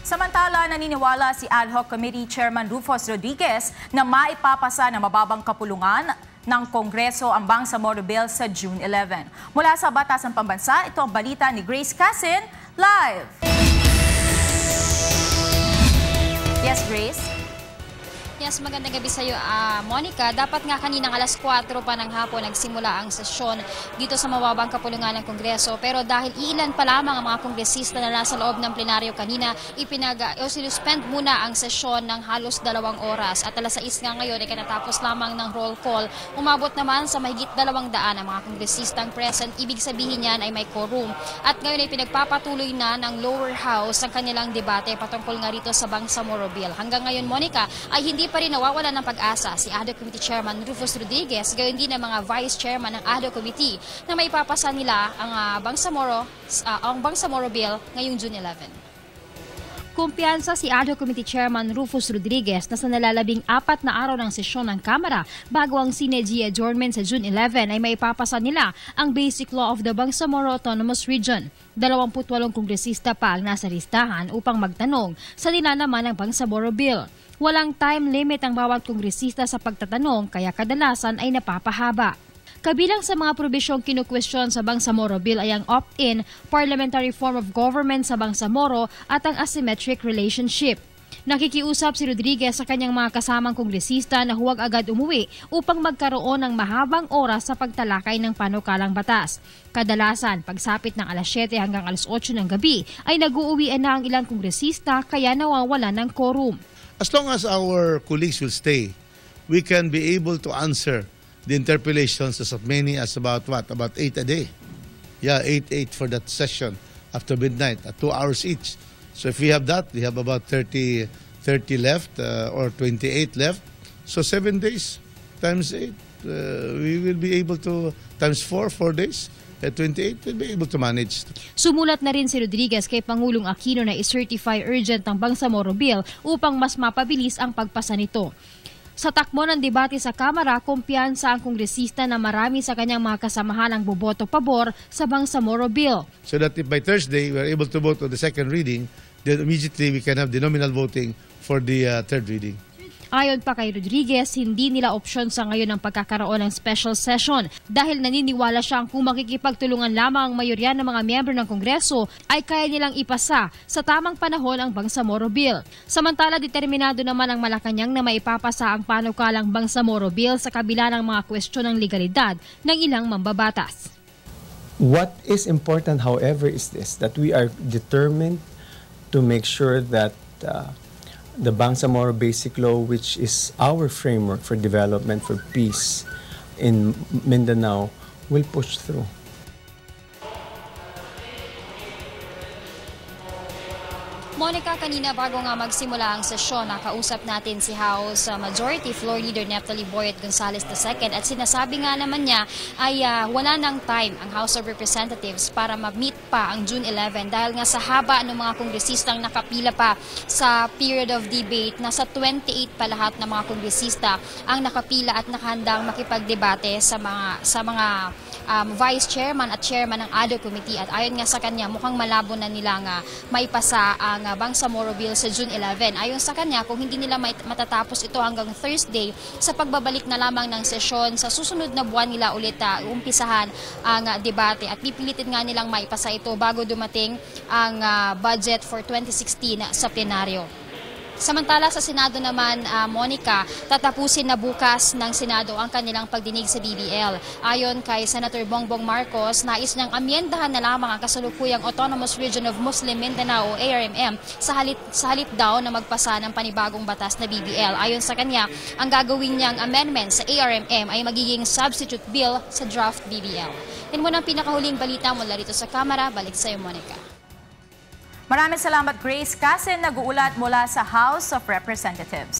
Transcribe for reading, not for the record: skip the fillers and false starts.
Samantala, naniniwala si Ad Hoc Committee Chairman Rufus Rodriguez na maipapasa na mababang kapulungan ng Kongreso ang Bangsamoro Bill sa June 11. Mula sa Batasan Pambansa, ito ang balita ni Grace Casin, live! Yes, Grace? Yes, magandang gabi sa iyo, Monica. Dapat nga kaninang alas 4 pa ng hapon nagsimula ang sesyon dito sa mababang kapulungan ng Kongreso. Pero dahil ilan pa lamang ang mga kongresista na nasa loob ng plenaryo kanina, sinuspend muna ang sesyon ng halos 2 oras. At alas 6 nga ngayon ay kanatapos lamang ng roll call. Umabot naman sa mahigit 200 ang mga kongresistang present. Ibig sabihin yan ay may quorum. At ngayon ay pinagpapatuloy na ng lower house ang kanilang debate patungkol nga rito sa Bangsamoro Bill. Hanggang ngayon, Monica, ay hindi pa rin nawawala ng pag-asa si Ad Hoc Committee Chairman Rufus Rodriguez, gayon din ang mga Vice Chairman ng Ad Hoc Committee na maipapasa nila ang Bangsamoro Bill ngayong June 11. Kumpiyansa si Ad Hoc Committee Chairman Rufus Rodriguez na sa nalalabing-4 na araw ng sesyon ng Kamara bago ang Sine-G adjournment sa June 11 ay maipapasa nila ang Basic Law of the Bangsamoro Autonomous Region. 28 kongresista pa ang nasa listahan upang magtanong sa nilalaman ng Bangsamoro Bill. Walang time limit ang bawat kongresista sa pagtatanong kaya kadalasan ay napapahaba. Kabilang sa mga probisyong kinukwestiyon sa Bangsamoro Bill ay ang opt-in, parliamentary form of government sa Bangsamoro at ang asymmetric relationship. Nakikiusap si Rodriguez sa kanyang mga kasamang kongresista na huwag agad umuwi upang magkaroon ng mahabang oras sa pagtalakay ng panukalang batas. Kadalasan, pagsapit ng alas 7 hanggang alas 8 ng gabi ay nag-uuwian na ang ilang kongresista kaya nawawala ng quorum. As long as our colleagues will stay, we can be able to answer the interpellations as many as about 8 a day. Yeah, 8 for that session after midnight at 2 hours each. So if we have that, we have about 30 left or 28 left. So 7 days times 8, we will be able to, times 4 days. At 28, we'll be able to manage. Sumulat na rin si Rodriguez kay Pangulong Aquino na i-certify urgent ang Bangsamoro Bill upang mas mapabilis ang pagpasa nito. Sa takbo ng debate sa Kamara, kumpiyansa ang kongresista na marami sa kanyang mga kasamahan ang boboto pabor sa Bangsamoro Bill. So that if by Thursday we are able to vote on the second reading, then immediately we can have the nominal voting for the third reading. Ayon pa kay Rodriguez, hindi nila opsyon sa ngayon ang pagkakaroon ng special session dahil naniniwala siyang kung makikipagtulungan lamang ang mayorya ng mga miyembro ng Kongreso ay kaya nilang ipasa sa tamang panahon ang Bangsamoro Bill. Samantala, determinado naman ang Malacanang na maipapasa ang panukalang Bangsamoro Bill sa kabila ng mga kwestiyon ng legalidad ng ilang mambabatas. What is important, however, is this, that we are determined to make sure that the Bangsamoro Basic Law, which is our framework for development, for peace in Mindanao, will push through. Monica, kanina bago nga magsimula ang sesyon, nakausap natin si House Majority Floor Leader Neftali Boyet Gonzales II at sinasabi nga naman niya ay wala nang time ang House of Representatives para ma-meet pa ang June 11 dahil nga sa haba ng mga kongresistang nakapila pa sa period of debate, nasa 28 pa lahat ng mga kongresista ang nakapila at nakahandang makipagdebate sa mga Vice Chairman at Chairman ng Ad Hoc Committee at ayon nga sa kanya mukhang malabo na nila nga maipasa ang Bangsamoro Bill sa June 11. Ayon sa kanya, kung hindi nila matatapos ito hanggang Thursday, sa pagbabalik na lamang ng sesyon, sa susunod na buwan nila ulit umpisahan ang debate at pipilitin nga nilang maipasa ito bago dumating ang budget for 2016 sa plenaryo. Samantala sa Senado naman, Monica, tatapusin na bukas ng Senado ang kanilang pagdinig sa BBL. Ayon kay Senator Bongbong Marcos, nais niyang amyendahan na lamang ang kasalukuyang Autonomous Region of Muslim Mindanao o ARMM sa halip daw na magpasa ng panibagong batas na BBL. Ayon sa kanya, ang gagawin niyang amendment sa ARMM ay magiging substitute bill sa draft BBL. Yan muna ang pinakahuling balita mula rito sa Kamara. Balik sa iyo, Monica. Maraming salamat, Grace Casin, nag-uulat mula sa House of Representatives.